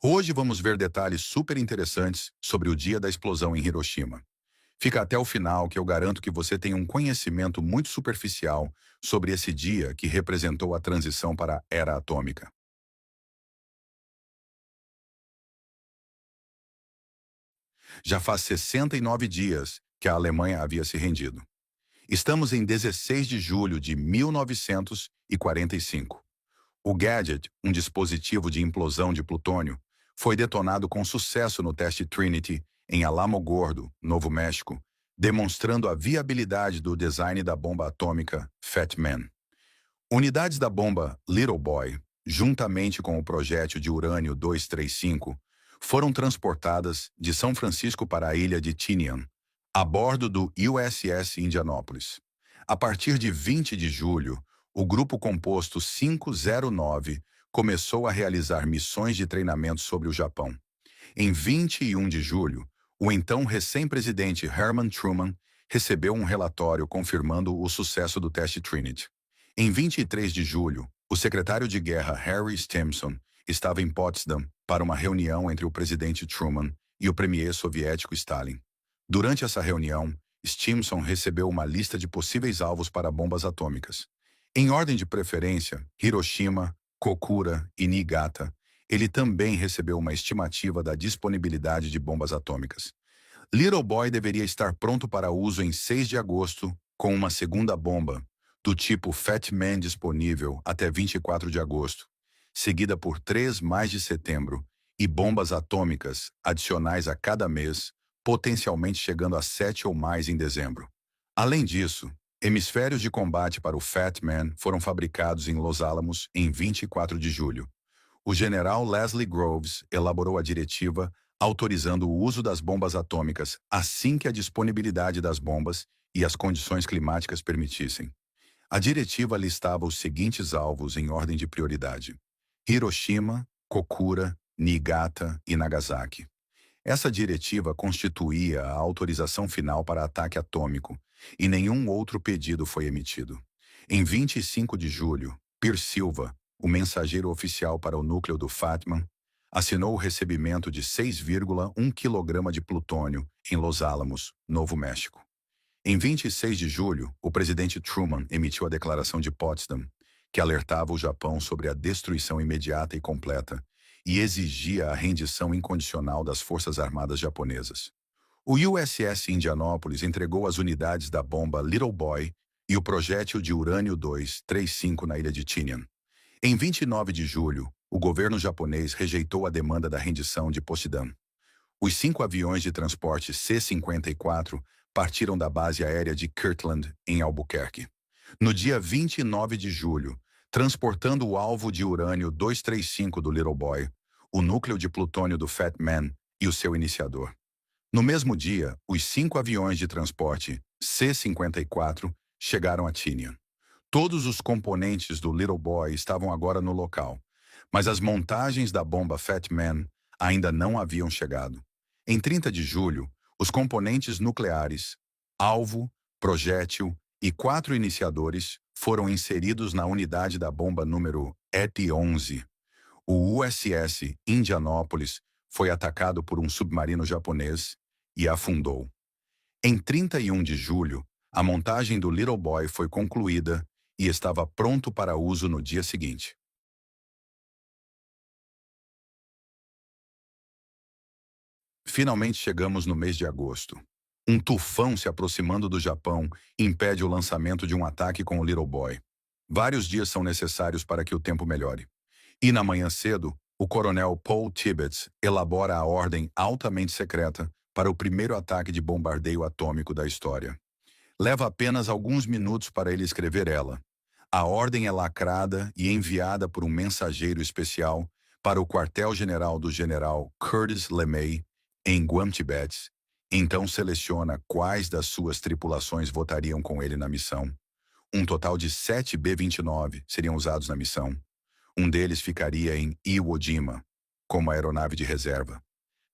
Hoje vamos ver detalhes super interessantes sobre o dia da explosão em Hiroshima. Fica até o final que eu garanto que você tem um conhecimento muito superficial sobre esse dia que representou a transição para a era atômica. Já faz 69 dias que a Alemanha havia se rendido. Estamos em 16 de julho de 1945. O Gadget, um dispositivo de implosão de plutônio, foi detonado com sucesso no teste Trinity em Alamogordo, Novo México, demonstrando a viabilidade do design da bomba atômica Fat Man. Unidades da bomba Little Boy, juntamente com o projétil de urânio 235, foram transportadas de São Francisco para a ilha de Tinian, a bordo do USS Indianapolis. A partir de 20 de julho, o grupo composto 509 começou a realizar missões de treinamento sobre o Japão. Em 21 de julho, o então recém-presidente Herman Truman recebeu um relatório confirmando o sucesso do teste Trinity. Em 23 de julho, o secretário de guerra Harry Stimson estava em Potsdam para uma reunião entre o presidente Truman e o premier soviético Stalin. Durante essa reunião, Stimson recebeu uma lista de possíveis alvos para bombas atômicas. Em ordem de preferência, Hiroshima, Kokura e Niigata. Ele também recebeu uma estimativa da disponibilidade de bombas atômicas. Little Boy deveria estar pronto para uso em 6 de agosto, com uma segunda bomba, do tipo Fat Man disponível até 24 de agosto, seguida por 3 mais de setembro, e bombas atômicas adicionais a cada mês, potencialmente chegando a 7 ou mais em dezembro. Além disso, hemisférios de combate para o Fat Man foram fabricados em Los Alamos em 24 de julho. O general Leslie Groves elaborou a diretiva autorizando o uso das bombas atômicas assim que a disponibilidade das bombas e as condições climáticas permitissem. A diretiva listava os seguintes alvos em ordem de prioridade: Hiroshima, Kokura, Niigata e Nagasaki. Essa diretiva constituía a autorização final para ataque atômico, e nenhum outro pedido foi emitido. Em 25 de julho, Pierce Silva, o mensageiro oficial para o núcleo do Fatman, assinou o recebimento de 6,1 kg de plutônio em Los Alamos, Novo México. Em 26 de julho, o presidente Truman emitiu a Declaração de Potsdam, que alertava o Japão sobre a destruição imediata e completa e exigia a rendição incondicional das Forças Armadas japonesas. O USS Indianapolis entregou as unidades da bomba Little Boy e o projétil de urânio 235 na ilha de Tinian. Em 29 de julho, o governo japonês rejeitou a demanda da rendição de Potsdam. Os 5 aviões de transporte C-54 partiram da base aérea de Kirtland, em Albuquerque. No dia 29 de julho, transportando o alvo de urânio 235 do Little Boy, o núcleo de plutônio do Fat Man e o seu iniciador. No mesmo dia, os 5 aviões de transporte C-54 chegaram a Tinian. Todos os componentes do Little Boy estavam agora no local, mas as montagens da bomba Fat Man ainda não haviam chegado. Em 30 de julho, os componentes nucleares, alvo, projétil e 4 iniciadores foram inseridos na unidade da bomba número ET-11. O USS Indianapolis foi atacado por um submarino japonês e afundou. Em 31 de julho, a montagem do Little Boy foi concluída e estava pronto para uso no dia seguinte. Finalmente chegamos no mês de agosto. Um tufão se aproximando do Japão impede o lançamento de um ataque com o Little Boy. Vários dias são necessários para que o tempo melhore. E na manhã cedo, o coronel Paul Tibbets elabora a ordem altamente secreta para o primeiro ataque de bombardeio atômico da história. Leva apenas alguns minutos para ele escrever ela. A ordem é lacrada e enviada por um mensageiro especial para o quartel-general do general Curtis LeMay, em Guam, Tibete. Então seleciona quais das suas tripulações votariam com ele na missão. Um total de 7 B-29 seriam usados na missão. Um deles ficaria em Iwo Jima, como aeronave de reserva.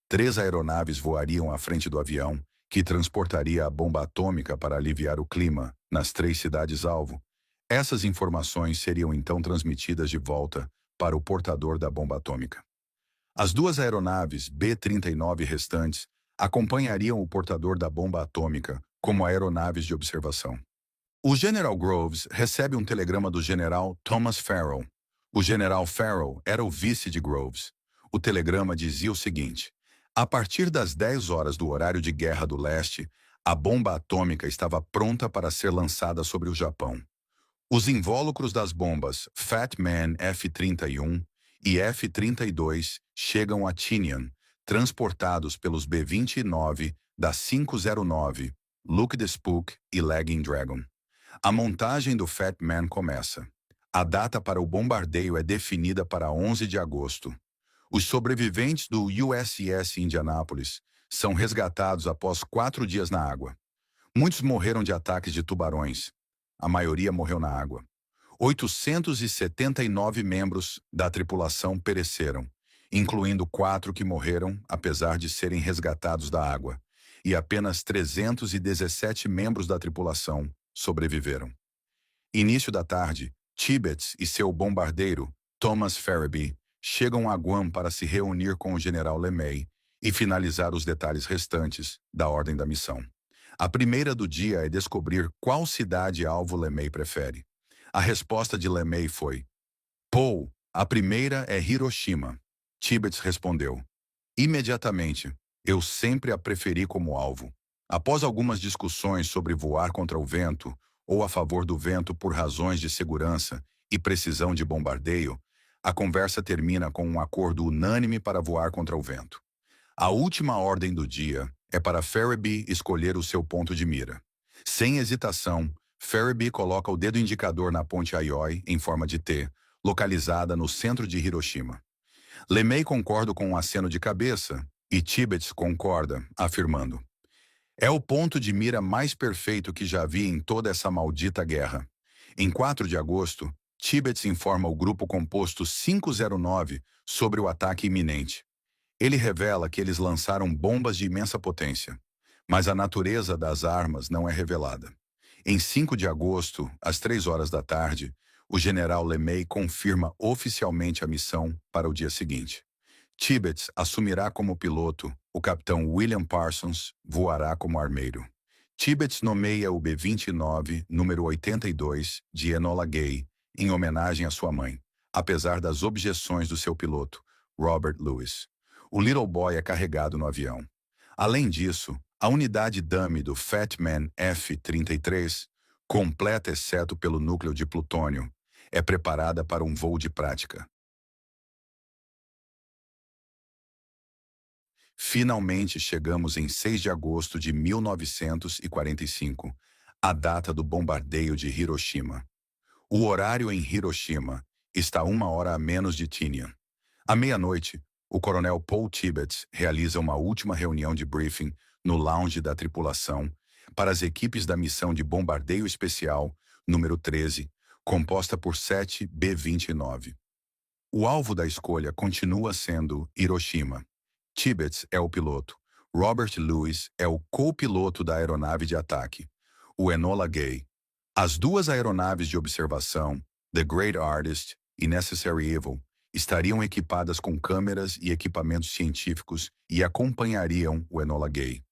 3 aeronaves voariam à frente do avião, que transportaria a bomba atômica para aliviar o clima nas 3 cidades-alvo. Essas informações seriam então transmitidas de volta para o portador da bomba atômica. As duas aeronaves B-39 restantes acompanhariam o portador da bomba atômica como aeronaves de observação. O General Groves recebe um telegrama do General Thomas Farrell. O General Farrell era o vice de Groves. O telegrama dizia o seguinte: a partir das 10 horas do horário de guerra do leste, a bomba atômica estava pronta para ser lançada sobre o Japão. Os invólucros das bombas Fat Man F-31 e F-32 chegam a Tinian, transportados pelos B-29 da 509, Luke the Spook e Lagging Dragon. A montagem do Fat Man começa. A data para o bombardeio é definida para 11 de agosto. Os sobreviventes do USS Indianapolis são resgatados após 4 dias na água. Muitos morreram de ataques de tubarões. A maioria morreu na água. 879 membros da tripulação pereceram, incluindo 4 que morreram apesar de serem resgatados da água, e apenas 317 membros da tripulação sobreviveram. Início da tarde, Tibbets e seu bombardeiro, Thomas Farraby, chegam a Guam para se reunir com o general LeMay e finalizar os detalhes restantes da ordem da missão. A primeira do dia é descobrir qual cidade-alvo LeMay prefere. A resposta de LeMay foi: Paul, a primeira é Hiroshima. Tibbets respondeu: imediatamente, eu sempre a preferi como alvo. Após algumas discussões sobre voar contra o vento ou a favor do vento por razões de segurança e precisão de bombardeio, a conversa termina com um acordo unânime para voar contra o vento. A última ordem do dia é para Farraby escolher o seu ponto de mira. Sem hesitação, Farraby coloca o dedo indicador na ponte Aioi, em forma de T, localizada no centro de Hiroshima. LeMay concorda com um aceno de cabeça e Tibbets concorda, afirmando: é o ponto de mira mais perfeito que já vi em toda essa maldita guerra. Em 4 de agosto, Tibbets informa o grupo composto 509 sobre o ataque iminente. Ele revela que eles lançaram bombas de imensa potência, mas a natureza das armas não é revelada. Em 5 de agosto, às 3 horas da tarde, o general LeMay confirma oficialmente a missão para o dia seguinte. Tibbets assumirá como piloto, o capitão William Parsons voará como armeiro. Tibbets nomeia o B-29, número 82, de Enola Gay, em homenagem à sua mãe, apesar das objeções do seu piloto, Robert Lewis. O Little Boy é carregado no avião. Além disso, a unidade dummy do Fat Man F-33, completa exceto pelo núcleo de plutônio, é preparada para um voo de prática. Finalmente chegamos em 6 de agosto de 1945, a data do bombardeio de Hiroshima. O horário em Hiroshima está 1 hora a menos de Tinian. À meia-noite, o coronel Paul Tibbets realiza uma última reunião de briefing no lounge da tripulação para as equipes da missão de bombardeio especial número 13, composta por 7 B-29. O alvo da escolha continua sendo Hiroshima. Tibbets é o piloto. Robert Lewis é o copiloto da aeronave de ataque, o Enola Gay. As duas aeronaves de observação, The Great Artist e Necessary Evil, estariam equipadas com câmeras e equipamentos científicos e acompanhariam o Enola Gay.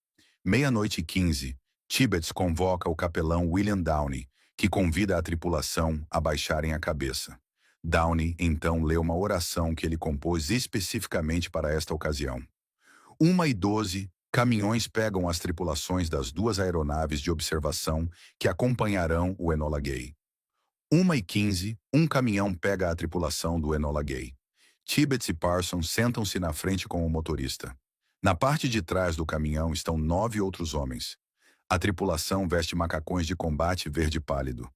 00:15, Tibbets convoca o capelão William Downey, que convida a tripulação a baixarem a cabeça. Downey, então, lê uma oração que ele compôs especificamente para esta ocasião. 1:12, caminhões pegam as tripulações das duas aeronaves de observação que acompanharão o Enola Gay. 1:15, um caminhão pega a tripulação do Enola Gay. Tibbets e Parsons sentam-se na frente com o motorista. Na parte de trás do caminhão estão 9 outros homens. A tripulação veste macacões de combate verde pálido.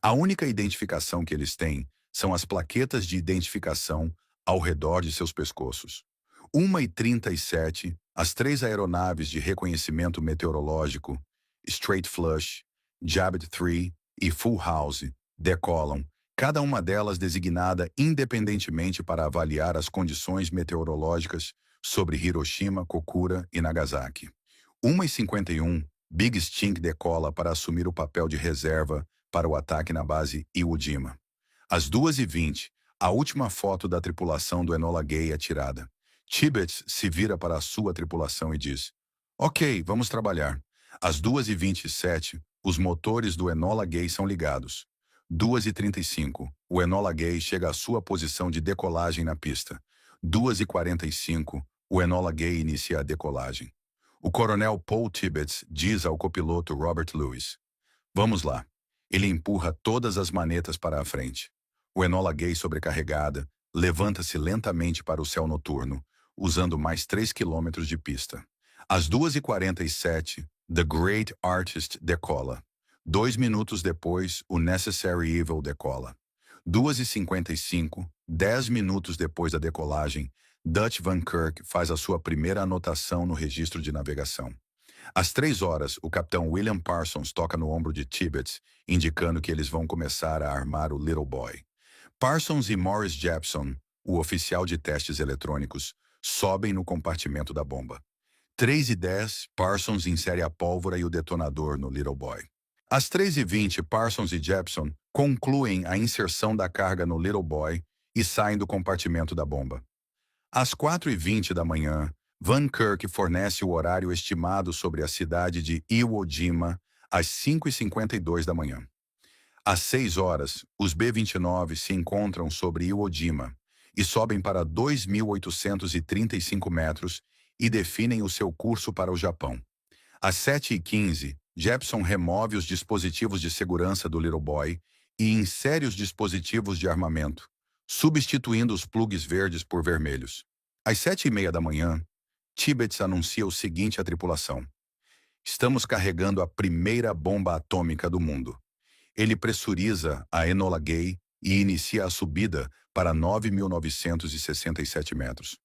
A única identificação que eles têm são as plaquetas de identificação ao redor de seus pescoços. 1:37, as 3 aeronaves de reconhecimento meteorológico, Straight Flush, Jabbit 3 e Full House, decolam, cada uma delas designada independentemente para avaliar as condições meteorológicas sobre Hiroshima, Kokura e Nagasaki. 1:51, Big Stink decola para assumir o papel de reserva para o ataque na base Iwo Jima. Às 2:20, a última foto da tripulação do Enola Gay é tirada. Tibbets se vira para a sua tripulação e diz: Ok, vamos trabalhar. Às 2h27, os motores do Enola Gay são ligados. 2h35, o Enola Gay chega à sua posição de decolagem na pista. 2h45, o Enola Gay inicia a decolagem. O coronel Paul Tibbets diz ao copiloto Robert Lewis: Vamos lá. Ele empurra todas as manetas para a frente. O Enola Gay sobrecarregada levanta-se lentamente para o céu noturno, usando mais 3 quilômetros de pista. Às 2h47, The Great Artist decola. 2 minutos depois, o Necessary Evil decola. 2h55, 10 minutos depois da decolagem, Dutch Van Kirk faz a sua primeira anotação no registro de navegação. Às 3 horas, o capitão William Parsons toca no ombro de Tibbets, indicando que eles vão começar a armar o Little Boy. Parsons e Morris Jepson, o oficial de testes eletrônicos, sobem no compartimento da bomba. 3h10, Parsons insere a pólvora e o detonador no Little Boy. Às 3h20, Parsons e Jepson concluem a inserção da carga no Little Boy e saem do compartimento da bomba. Às 4h20 da manhã, Van Kirk fornece o horário estimado sobre a cidade de Iwo Jima às 5h52 da manhã. Às 6 horas, os B-29 se encontram sobre Iwo Jima e sobem para 2.835 metros e definem o seu curso para o Japão. Às 7h15, Jepson remove os dispositivos de segurança do Little Boy e insere os dispositivos de armamento, substituindo os plugs verdes por vermelhos. Às 7h30 da manhã, Tibbets anuncia o seguinte à tripulação: Estamos carregando a primeira bomba atômica do mundo. Ele pressuriza a Enola Gay e inicia a subida para 9.967 metros.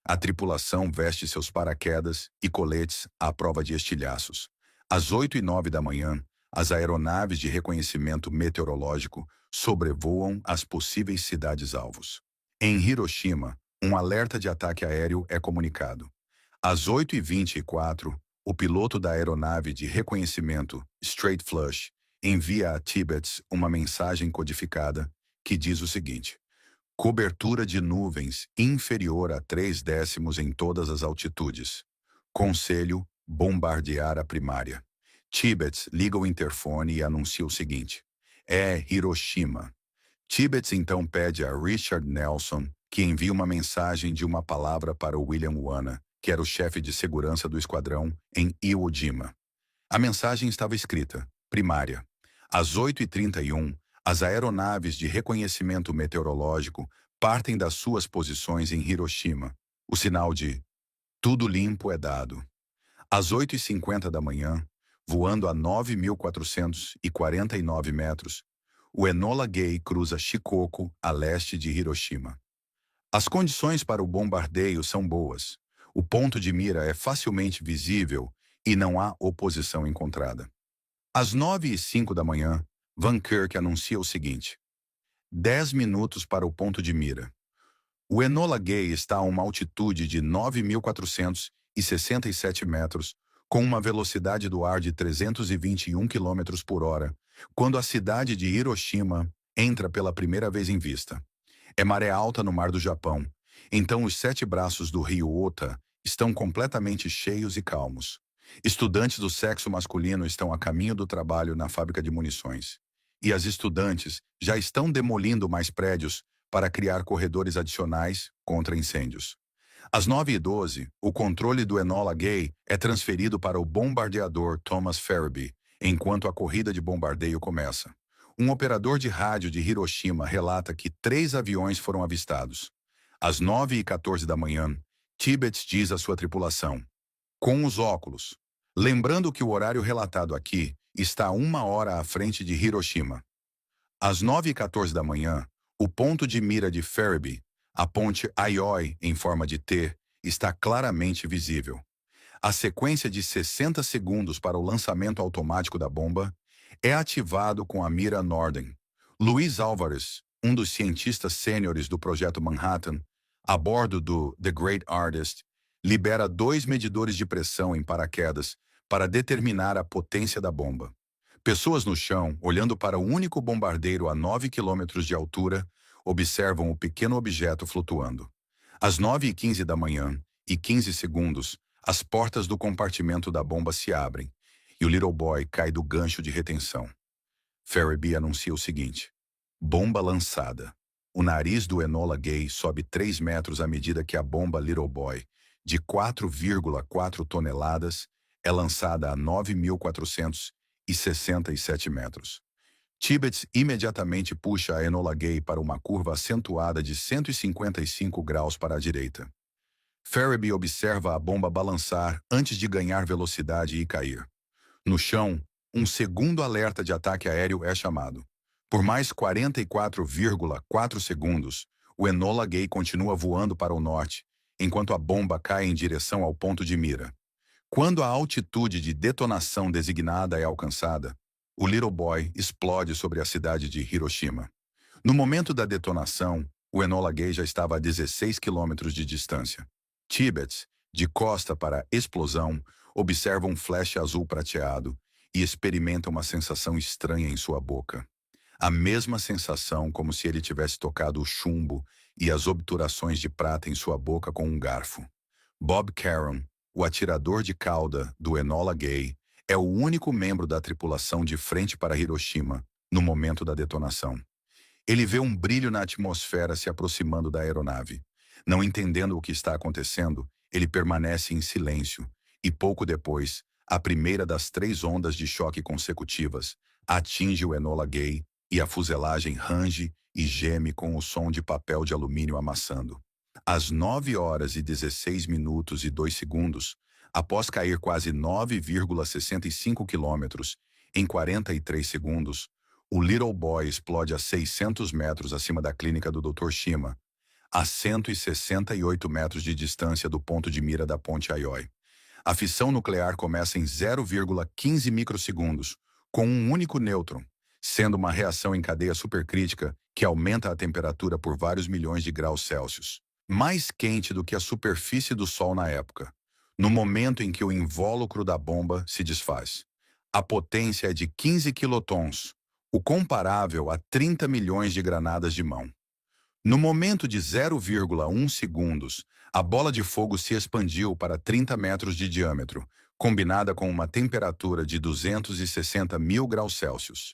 A tripulação veste seus paraquedas e coletes à prova de estilhaços. Às 8h09 da manhã, as aeronaves de reconhecimento meteorológico sobrevoam as possíveis cidades-alvos. Em Hiroshima, um alerta de ataque aéreo é comunicado. Às 8h24, o piloto da aeronave de reconhecimento Straight Flush envia a Tibbets uma mensagem codificada que diz o seguinte: cobertura de nuvens inferior a 3 décimos em todas as altitudes. Conselho: bombardear a primária. Tibbets liga o interfone e anuncia o seguinte: é Hiroshima. Tibbets então pede a Richard Nelson que envie uma mensagem de uma palavra para o William Wana, que era o chefe de segurança do esquadrão em Iwo Jima. A mensagem estava escrita: primária. Às 8h31, as aeronaves de reconhecimento meteorológico partem das suas posições em Hiroshima. O sinal de tudo limpo é dado. Às 8h50 da manhã, voando a 9.449 metros, o Enola Gay cruza Shikoku, a leste de Hiroshima. As condições para o bombardeio são boas. O ponto de mira é facilmente visível e não há oposição encontrada. Às 9h05 da manhã, Van Kirk anuncia o seguinte: 10 minutos para o ponto de mira. O Enola Gay está a uma altitude de 9.467 metros, com uma velocidade do ar de 321 km por hora, quando a cidade de Hiroshima entra pela primeira vez em vista. É maré alta no Mar do Japão, então os 7 braços do rio Ota estão completamente cheios e calmos. Estudantes do sexo masculino estão a caminho do trabalho na fábrica de munições. E as estudantes já estão demolindo mais prédios para criar corredores adicionais contra incêndios. Às 9h12, o controle do Enola Gay é transferido para o bombardeador Thomas Farraby, enquanto a corrida de bombardeio começa. Um operador de rádio de Hiroshima relata que 3 aviões foram avistados. Às 9h14 da manhã, Tibbets diz à sua tripulação: com os óculos. Lembrando que o horário relatado aqui está 1 hora à frente de Hiroshima. Às 9h14 da manhã, o ponto de mira de Farraby, a ponte Aioi em forma de T, está claramente visível. A sequência de 60 segundos para o lançamento automático da bomba é ativado com a mira Norden. Luiz Álvares, um dos cientistas sêniores do projeto Manhattan, a bordo do The Great Artist, libera 2 medidores de pressão em paraquedas para determinar a potência da bomba. Pessoas no chão, olhando para o único bombardeiro a 9 km de altura, observam o pequeno objeto flutuando. Às 9h15 da manhã e 15 segundos, as portas do compartimento da bomba se abrem e o Little Boy cai do gancho de retenção. Farabee anuncia o seguinte: bomba lançada. O nariz do Enola Gay sobe 3 metros à medida que a bomba Little Boy, de 4,4 toneladas, é lançada a 9.467 metros. Tibbets imediatamente puxa a Enola Gay para uma curva acentuada de 155 graus para a direita. Farabee observa a bomba balançar antes de ganhar velocidade e cair. No chão, um segundo alerta de ataque aéreo é chamado. Por mais 44,4 segundos, o Enola Gay continua voando para o norte, enquanto a bomba cai em direção ao ponto de mira. Quando a altitude de detonação designada é alcançada, o Little Boy explode sobre a cidade de Hiroshima. No momento da detonação, o Enola Gay já estava a 16 quilômetros de distância. Tibbets, de costa para a explosão, observa um flash azul prateado e experimenta uma sensação estranha em sua boca. A mesma sensação como se ele tivesse tocado o chumbo e as obturações de prata em sua boca com um garfo. Bob Caron, o atirador de cauda do Enola Gay, é o único membro da tripulação de frente para Hiroshima no momento da detonação. Ele vê um brilho na atmosfera se aproximando da aeronave. Não entendendo o que está acontecendo, ele permanece em silêncio e pouco depois, a primeira das 3 ondas de choque consecutivas atinge o Enola Gay e a fuselagem range e geme com o som de papel de alumínio amassando. Às 9h16 minutos e 2 segundos, após cair quase 9,65 quilômetros em 43 segundos, o Little Boy explode a 600 metros acima da clínica do Dr. Shima, a 168 metros de distância do ponto de mira da ponte Aioi. A fissão nuclear começa em 0,15 microsegundos, com um único nêutron, sendo uma reação em cadeia supercrítica que aumenta a temperatura por vários milhões de graus Celsius. Mais quente do que a superfície do Sol na época, no momento em que o invólucro da bomba se desfaz. A potência é de 15 quilotons, o comparável a 30 milhões de granadas de mão. No momento de 0,1 segundos, a bola de fogo se expandiu para 30 metros de diâmetro, combinada com uma temperatura de 260 mil graus Celsius.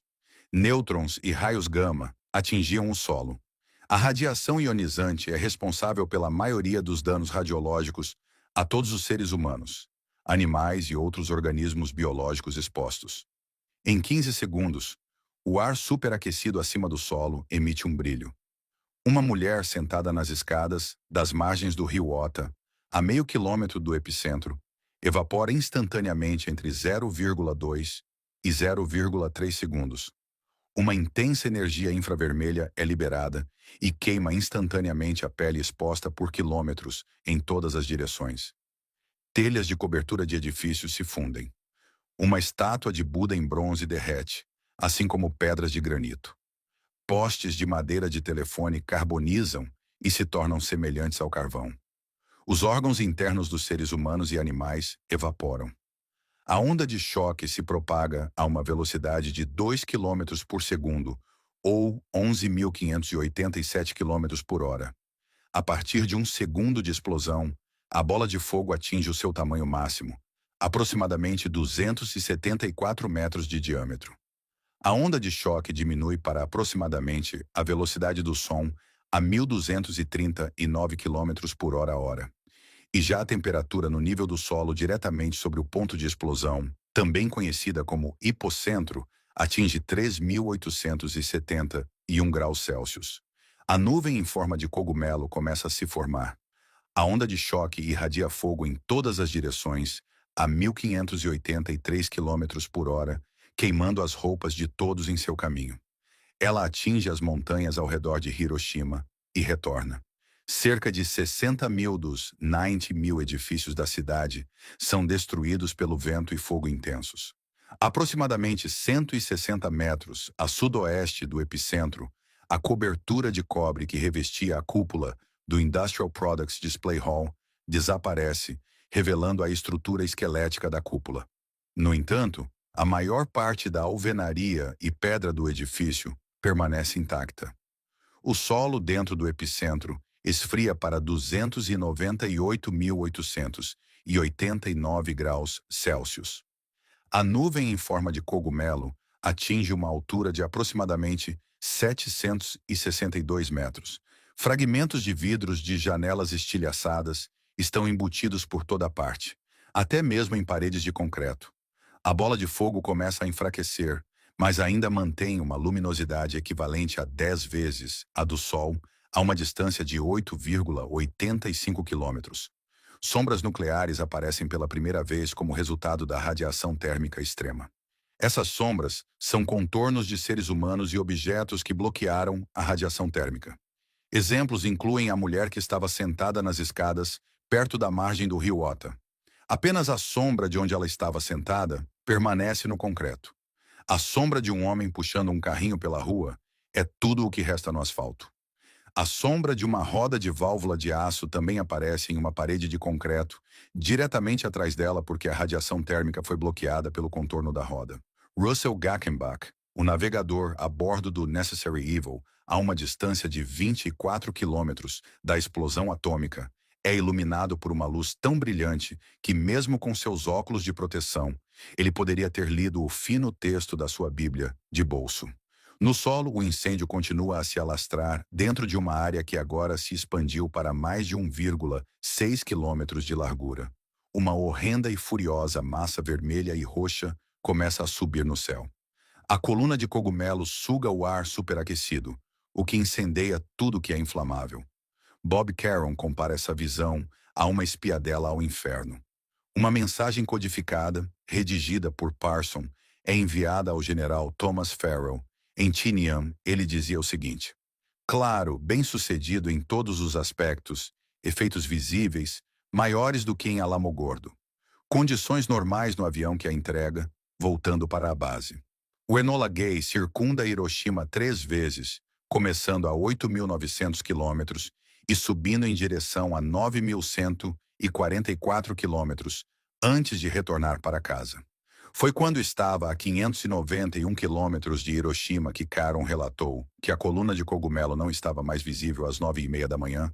Nêutrons e raios gama atingiam o solo. A radiação ionizante é responsável pela maioria dos danos radiológicos a todos os seres humanos, animais e outros organismos biológicos expostos. Em 15 segundos, o ar superaquecido acima do solo emite um brilho. Uma mulher sentada nas escadas das margens do rio Ota, a meio quilômetro do epicentro, evapora instantaneamente entre 0,2 e 0,3 segundos. Uma intensa energia infravermelha é liberada e queima instantaneamente a pele exposta por quilômetros em todas as direções. Telhas de cobertura de edifícios se fundem. Uma estátua de Buda em bronze derrete, assim como pedras de granito. Postes de madeira de telefone carbonizam e se tornam semelhantes ao carvão. Os órgãos internos dos seres humanos e animais evaporam. A onda de choque se propaga a uma velocidade de 2 km por segundo, ou 11.587 km por hora. A partir de um segundo de explosão, a bola de fogo atinge o seu tamanho máximo, aproximadamente 274 metros de diâmetro. A onda de choque diminui para aproximadamente a velocidade do som a 1.239 km por hora. E já a temperatura no nível do solo diretamente sobre o ponto de explosão, também conhecida como hipocentro, atinge 3.871 graus Celsius. A nuvem em forma de cogumelo começa a se formar. A onda de choque irradia fogo em todas as direções a 1.583 km por hora, queimando as roupas de todos em seu caminho. Ela atinge as montanhas ao redor de Hiroshima e retorna. Cerca de 60 mil dos 90 mil edifícios da cidade são destruídos pelo vento e fogo intensos. Aproximadamente 160 metros a sudoeste do epicentro, a cobertura de cobre que revestia a cúpula do Industrial Products Display Hall desaparece, revelando a estrutura esquelética da cúpula. No entanto, a maior parte da alvenaria e pedra do edifício permanece intacta. O solo dentro do epicentro esfria para 298.889 graus Celsius. A nuvem em forma de cogumelo atinge uma altura de aproximadamente 762 metros. Fragmentos de vidros de janelas estilhaçadas estão embutidos por toda parte, até mesmo em paredes de concreto. A bola de fogo começa a enfraquecer, mas ainda mantém uma luminosidade equivalente a 10 vezes a do Sol, a uma distância de 8,85 quilômetros. Sombras nucleares aparecem pela primeira vez como resultado da radiação térmica extrema. Essas sombras são contornos de seres humanos e objetos que bloquearam a radiação térmica. Exemplos incluem a mulher que estava sentada nas escadas, perto da margem do rio Ota. Apenas a sombra de onde ela estava sentada permanece no concreto. A sombra de um homem puxando um carrinho pela rua é tudo o que resta no asfalto. A sombra de uma roda de válvula de aço também aparece em uma parede de concreto, diretamente atrás dela porque a radiação térmica foi bloqueada pelo contorno da roda. Russell Gackenbach, o navegador a bordo do Necessary Evil, a uma distância de 24 quilômetros da explosão atômica, é iluminado por uma luz tão brilhante que, mesmo com seus óculos de proteção, ele poderia ter lido o fino texto da sua Bíblia de bolso. No solo, o incêndio continua a se alastrar dentro de uma área que agora se expandiu para mais de 1,6 quilômetros de largura. Uma horrenda e furiosa massa vermelha e roxa começa a subir no céu. A coluna de cogumelos suga o ar superaquecido, o que incendeia tudo que é inflamável. Bob Caron compara essa visão a uma espiadela ao inferno. Uma mensagem codificada, redigida por Parson, é enviada ao general Thomas Farrell. Em Tinian, ele dizia o seguinte: claro, bem-sucedido em todos os aspectos, efeitos visíveis, maiores do que em Alamogordo. Condições normais no avião que a entrega, voltando para a base. O Enola Gay circunda Hiroshima 3 vezes, começando a 8.900 quilômetros e subindo em direção a 9.144 quilômetros, antes de retornar para casa. Foi quando estava a 591 quilômetros de Hiroshima que Caron relatou que a coluna de cogumelo não estava mais visível às 9h30 da manhã.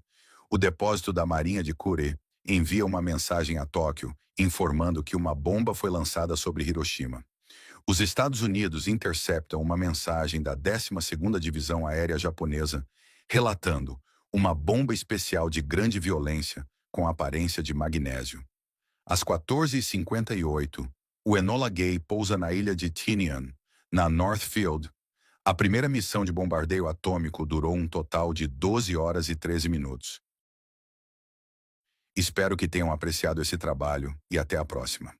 O depósito da Marinha de Kure envia uma mensagem a Tóquio informando que uma bomba foi lançada sobre Hiroshima. Os Estados Unidos interceptam uma mensagem da 12ª Divisão Aérea Japonesa relatando uma bomba especial de grande violência com aparência de magnésio. Às 14h58, o Enola Gay pousa na ilha de Tinian, na Northfield. A primeira missão de bombardeio atômico durou um total de 12 horas e 13 minutos. Espero que tenham apreciado esse trabalho e até a próxima.